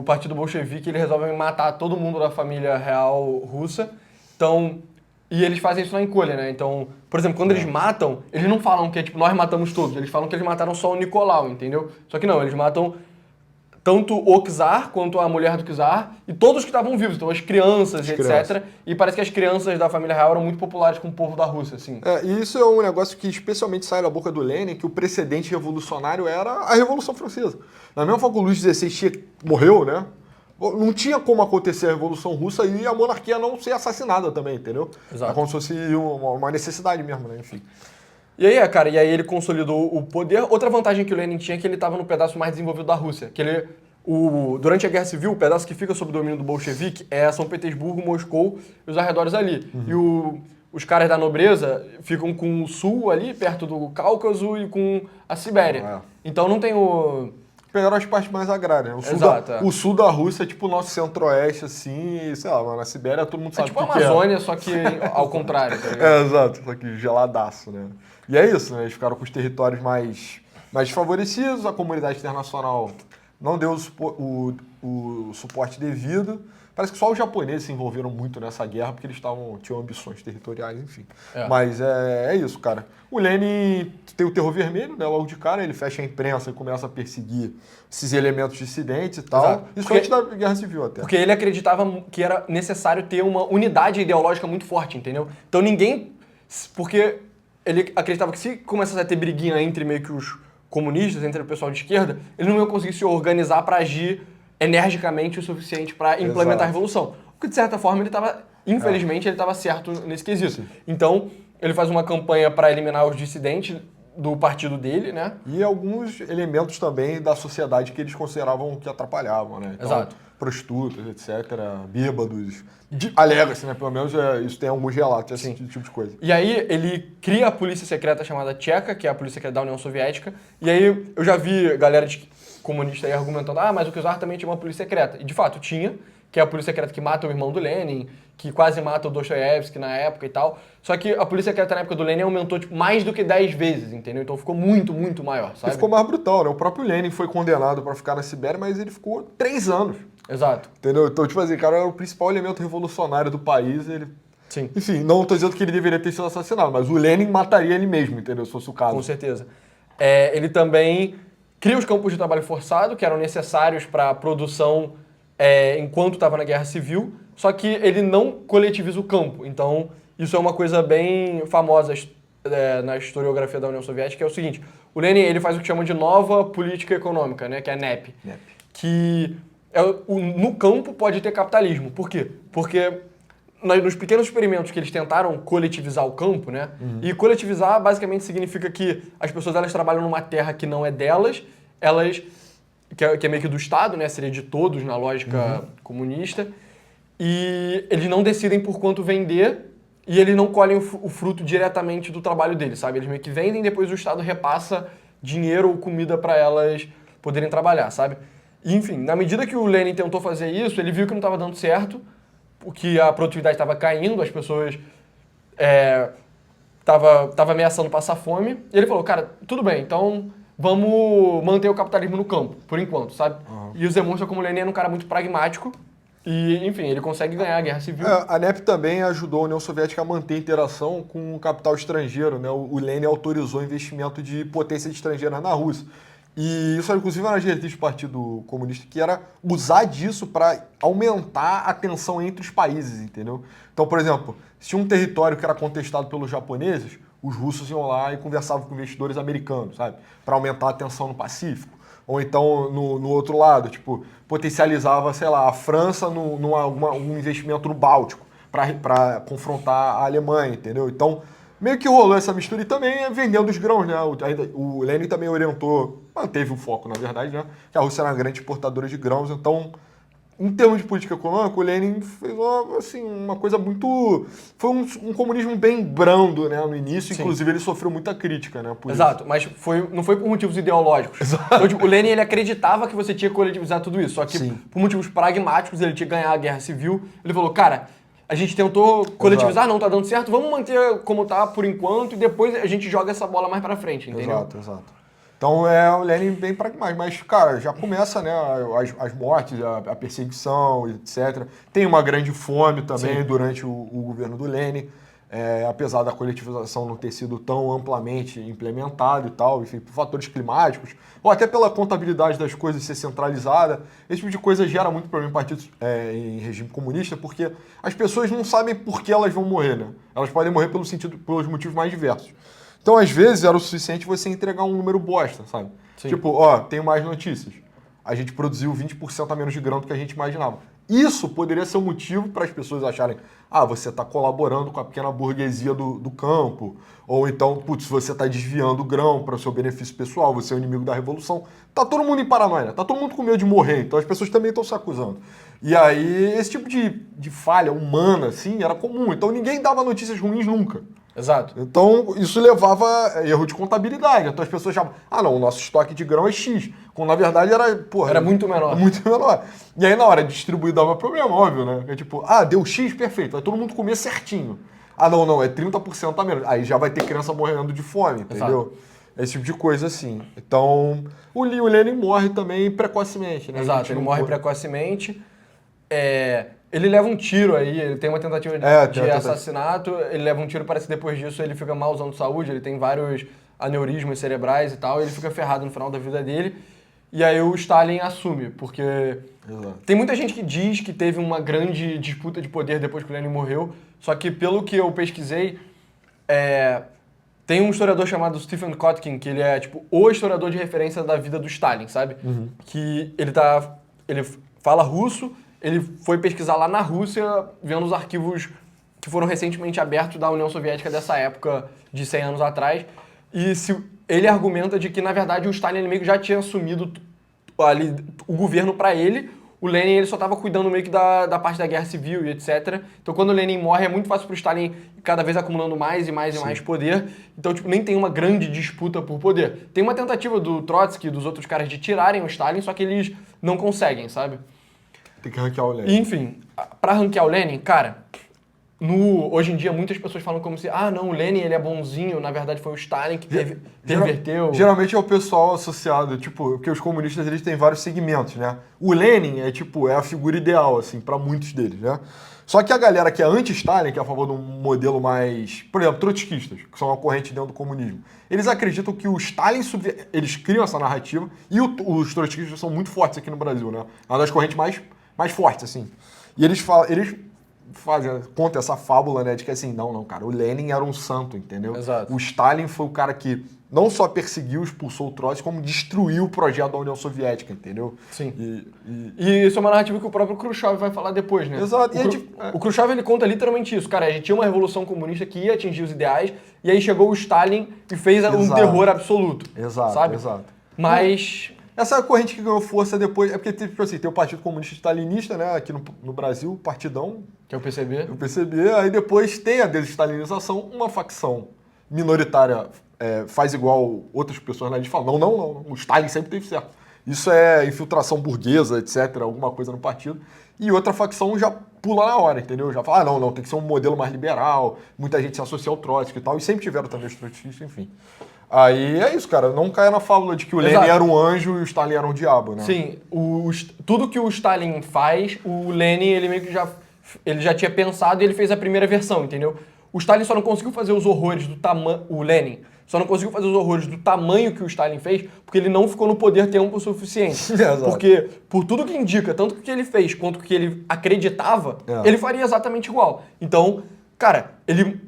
o partido bolchevique, ele resolve matar todo mundo da família real russa. Então, e eles fazem isso na encolha, né? Então, por exemplo, quando eles matam, eles não falam que é tipo, nós matamos todos. Eles falam que eles mataram só o Nicolau, entendeu? Só que não, eles matam tanto o czar quanto a mulher do czar e todos que estavam vivos, então as crianças, etc. E parece que as crianças da família real eram muito populares com o povo da Rússia, assim. E isso é um negócio que especialmente sai da boca do Lenin, que o precedente revolucionário era a Revolução Francesa. Na mesma forma que o Luís XVI morreu, né? Não tinha como acontecer a Revolução Russa e a monarquia não ser assassinada também, entendeu? Exato. É como se fosse uma necessidade mesmo, né? Enfim. E aí, cara, ele consolidou o poder. Outra vantagem que o Lenin tinha é que ele estava no pedaço mais desenvolvido da Rússia. Que ele, durante a Guerra Civil, o pedaço que fica sob o domínio do bolchevique é São Petersburgo, Moscou e os arredores ali. E os caras da nobreza ficam com o sul ali, perto do Cáucaso e com a Sibéria. Então não tem o... Pegaram as partes mais agrárias. O sul da Rússia é tipo o nosso centro-oeste, assim, e, sei lá, na Sibéria todo mundo sabe tipo a Amazônia, só que ao contrário, tá ligado? Exato, só que geladaço, né? E é isso, né? Eles ficaram com os territórios mais desfavorecidos, a comunidade internacional não deu o suporte devido. Parece que só os japoneses se envolveram muito nessa guerra porque eles tinham ambições territoriais, enfim. Mas é isso, cara. O Lenin tem o terror vermelho, né? Logo de cara, ele fecha a imprensa e começa a perseguir esses elementos dissidentes e tal. Exato. Isso antes da Guerra Civil até. Porque ele acreditava que era necessário ter uma unidade ideológica muito forte, entendeu? Então ninguém... Porque ele acreditava que se começasse a ter briguinha entre meio que os comunistas, entre o pessoal de esquerda, eles não iam conseguir se organizar para agir energicamente o suficiente para implementar a revolução. Porque, de certa forma, ele estava, infelizmente, ele estava certo nesse quesito. Sim. Então, ele faz uma campanha para eliminar os dissidentes do partido dele, né? E alguns elementos também da sociedade que eles consideravam que atrapalhavam, né? Então, exato. Prostitutas, etc., bêbados. Alega-se, né? Pelo menos isso tem alguns relatos, esse tipo de coisa. E aí ele cria a polícia secreta chamada Tcheca, que é a polícia secreta da União Soviética. E aí eu já vi galera comunista aí argumentando, mas o czar também tinha uma polícia secreta. E de fato tinha, que é a polícia secreta que mata o irmão do Lenin, que quase mata o Dostoiévski na época e tal. Só que a polícia secreta na época do Lenin aumentou tipo, mais do que 10 vezes, entendeu? Então ficou muito, muito maior, sabe? E ficou mais brutal, né? O próprio Lenin foi condenado para ficar na Sibéria, mas ele ficou 3 anos. Exato. Entendeu? Então, tipo assim, cara, era o principal elemento revolucionário do país, ele... Sim. Enfim, não tô dizendo que ele deveria ter sido assassinado, mas o Lenin mataria ele mesmo, entendeu? Se fosse o caso. Com certeza. Ele também cria os campos de trabalho forçado, que eram necessários para a produção enquanto estava na Guerra Civil, só que ele não coletiviza o campo. Então, isso é uma coisa bem famosa na historiografia da União Soviética, que é o seguinte, o Lenin ele faz o que chama de nova política econômica, né, que é a NEP. Que no campo pode ter capitalismo. Por quê? Porque nos pequenos experimentos que eles tentaram coletivizar o campo, né? E coletivizar basicamente significa que as pessoas elas trabalham numa terra que não é delas, que é meio que do Estado, né? Seria de todos na lógica comunista. E eles não decidem por quanto vender e eles não colhem o fruto diretamente do trabalho deles, sabe? Eles meio que vendem e depois o Estado repassa dinheiro ou comida para elas poderem trabalhar, sabe? E, enfim, na medida que o Lenin tentou fazer isso, ele viu que não estava dando certo, porque a produtividade estava caindo, as pessoas tava ameaçando passar fome. E ele falou, cara, tudo bem, então vamos manter o capitalismo no campo, por enquanto, sabe? E isso demonstra como o Lenin era um cara muito pragmático e, enfim, ele consegue ganhar a Guerra Civil. A NEP também ajudou a União Soviética a manter a interação com o capital estrangeiro, né? O Lenin autorizou investimento de potência estrangeira na Rússia. E isso, inclusive, era uma diretriz do Partido Comunista, que era usar disso para aumentar a tensão entre os países, entendeu? Então, por exemplo, se tinha um território que era contestado pelos japoneses, os russos iam lá e conversavam com investidores americanos, sabe? Para aumentar a tensão no Pacífico. Ou então, no outro lado, tipo, potencializava, sei lá, a França um investimento no Báltico para confrontar a Alemanha, entendeu? Então, meio que rolou essa mistura e também vendendo os grãos, né? O Lenin também orientou, manteve o foco, na verdade, né? Que a Rússia era uma grande exportadora de grãos, então, em termos de política econômica, o Lenin fez uma coisa muito... Foi um comunismo bem brando, né, no início, Sim. Inclusive ele sofreu muita crítica, né? Exato, mas não foi por motivos ideológicos. Então, tipo, o Lenin ele acreditava que você tinha que coletivizar tudo isso, só que por motivos pragmáticos ele tinha que ganhar a Guerra Civil. Ele falou, cara, a gente tentou coletivizar, não tá dando certo, vamos manter como tá por enquanto e depois a gente joga essa bola mais pra frente, entendeu? Exato. Então o Lenin bem pragmático, mas, cara, já começa, né, as mortes, a perseguição, etc. Tem uma grande fome também Sim. durante o governo do Lenin, apesar da coletivização não ter sido tão amplamente implementada e tal, enfim, por fatores climáticos, ou até pela contabilidade das coisas ser centralizada. Esse tipo de coisa gera muito problema em partidos em regime comunista, porque as pessoas não sabem por que elas vão morrer, né? Elas podem morrer pelos motivos mais diversos. Então, às vezes, era o suficiente você entregar um número bosta, sabe? Sim. Tipo, ó, tenho mais notícias. A gente produziu 20% a menos de grão do que a gente imaginava. Isso poderia ser um motivo para as pessoas acharem, você está colaborando com a pequena burguesia do campo, ou então, putz, você está desviando o grão para o seu benefício pessoal, você é o inimigo da revolução. Tá todo mundo em paranoia, tá todo mundo com medo de morrer, então as pessoas também estão se acusando. E aí, esse tipo de falha humana, assim, era comum. Então ninguém dava notícias ruins nunca. Exato. Então, isso levava a erro de contabilidade. Então, as pessoas achavam, não, o nosso estoque de grão é X. Quando, na verdade, Era muito menor. Muito menor. E aí, na hora de distribuir, dava problema, óbvio, né? É tipo, deu X, perfeito. Vai todo mundo comer certinho. Não, é 30% a menos. Aí já vai ter criança morrendo de fome, entendeu? Exato. Esse tipo de coisa, assim. Então, o Lenin morre também precocemente, né? Exato, ele morre precocemente. Ele leva um tiro aí, ele tem uma tentativa de assassinato, ele leva um tiro, parece que depois disso ele fica malzão de saúde, ele tem vários aneurismas cerebrais e tal, ele fica ferrado no final da vida dele. E aí o Stalin assume, porque tem muita gente que diz que teve uma grande disputa de poder depois que o Lenin morreu, só que pelo que eu pesquisei, tem um historiador chamado Stephen Kotkin, que ele é tipo o historiador de referência da vida do Stalin, sabe? Uhum. Que ele fala russo, ele foi pesquisar lá na Rússia, vendo os arquivos que foram recentemente abertos da União Soviética dessa época, de 100 anos atrás, e ele argumenta de que, na verdade, o Stalin meio que já tinha assumido ali o governo para ele, o Lenin ele só estava cuidando meio que da parte da guerra civil e etc. Então, quando o Lenin morre, é muito fácil para o Stalin cada vez acumulando mais e mais e mais poder. Então, tipo, nem tem uma grande disputa por poder. Tem uma tentativa do Trotsky e dos outros caras de tirarem o Stalin, só que eles não conseguem, sabe? Tem que ranquear o Lenin. E, enfim, pra ranquear o Lenin, cara, hoje em dia muitas pessoas falam como se, não, o Lenin ele é bonzinho, na verdade foi o Stalin que perverteu. Geralmente é o pessoal associado, tipo, porque os comunistas eles têm vários segmentos, né? O Lenin é a figura ideal, assim, pra muitos deles, né? Só que a galera que é anti-Stalin, que é a favor de um modelo mais, por exemplo, trotskistas, que são uma corrente dentro do comunismo, eles acreditam que o Stalin, eles criam essa narrativa, e os trotskistas são muito fortes aqui no Brasil, né? É uma das correntes mais fortes, assim. E eles contam essa fábula, né, de que assim, não, cara, o Lenin era um santo, entendeu? Exato. O Stalin foi o cara que não só perseguiu, expulsou o Trotsky, como destruiu o projeto da União Soviética, entendeu? Sim. E isso é uma narrativa que o próprio Khrushchev vai falar depois, né? Exato. O Khrushchev, ele conta literalmente isso. Cara, a gente tinha uma revolução comunista que ia atingir os ideais, e aí chegou o Stalin e fez um terror absoluto. Exato, sabe? exato. Mas... Essa é a corrente que ganhou força depois, porque tipo assim, tem o Partido Comunista Stalinista, né, aqui no Brasil, Partidão. Que é o PCB. O PCB, aí depois tem a desestalinização, uma facção minoritária faz igual outras pessoas na gente falam, não, o Stalin sempre teve certo. Isso é infiltração burguesa, etc., alguma coisa no partido. E outra facção já pula na hora, entendeu? Já fala, não, tem que ser um modelo mais liberal, muita gente se associa ao Trotsky e tal, e sempre tiveram também os trotskistas, enfim. Aí é isso, cara, não caia na fábula de que o Lenin era um anjo e o Stalin era um diabo, né? Sim, tudo que o Stalin faz, o Lenin, ele meio que já tinha pensado e ele fez a primeira versão, entendeu? O Stalin só não conseguiu fazer os horrores do tamanho... O Lenin só não conseguiu fazer os horrores do tamanho que o Stalin fez porque ele não ficou no poder tempo suficiente. Porque, por tudo que indica, tanto o que ele fez quanto o que ele acreditava, ele faria exatamente igual. Então, cara, ele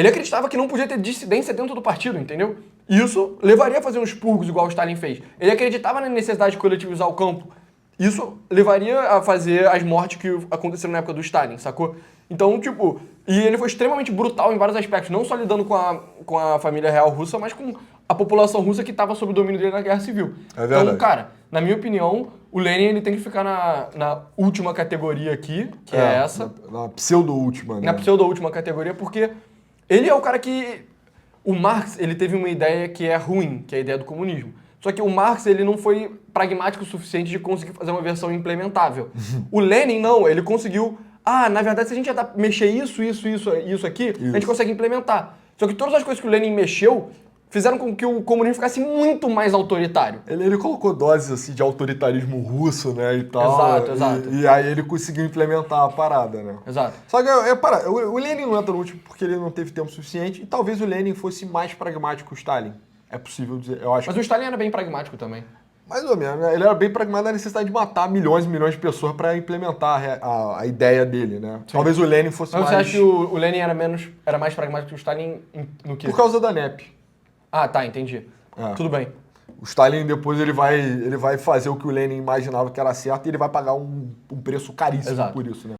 acreditava que não podia ter dissidência dentro do partido, entendeu? Isso levaria a fazer uns expurgos igual o Stalin fez. Ele acreditava na necessidade de coletivizar o campo. Isso levaria a fazer as mortes que aconteceram na época do Stalin, sacou? Então, tipo... E ele foi extremamente brutal em vários aspectos, não só lidando com a família real russa, mas com a população russa que estava sob o domínio dele na Guerra Civil. É verdade. Então, cara, na minha opinião, o Lenin ele tem que ficar na última categoria aqui, que é essa. Na pseudo-última, né? Na pseudo-última categoria, porque ele é o cara que... O Marx, ele teve uma ideia que é ruim, que é a ideia do comunismo. Só que o Marx, ele não foi pragmático o suficiente de conseguir fazer uma versão implementável. O Lenin, não, ele conseguiu... na verdade, se a gente mexer isso aqui, a gente consegue implementar. Só que todas as coisas que o Lenin mexeu, fizeram com que o comunismo ficasse muito mais autoritário. Ele colocou doses assim, de autoritarismo russo, né, e tal. Exato, exato. E aí ele conseguiu implementar a parada, né? Exato. Só que o Lenin não entra no último porque ele não teve tempo suficiente e talvez o Lenin fosse mais pragmático que o Stalin. É possível dizer, eu acho. Mas o Stalin era bem pragmático também. Mais ou menos, né? Ele era bem pragmático na necessidade de matar milhões e milhões de pessoas para implementar a ideia dele, né? Talvez o Lenin fosse Mas mais... você acha que o Lenin era mais pragmático que o Stalin no quê? Por causa da NEP. Ah, tá, entendi. É. Tudo bem. O Stalin depois ele vai fazer o que o Lenin imaginava que era certo e ele vai pagar um preço caríssimo Exato. por isso, né?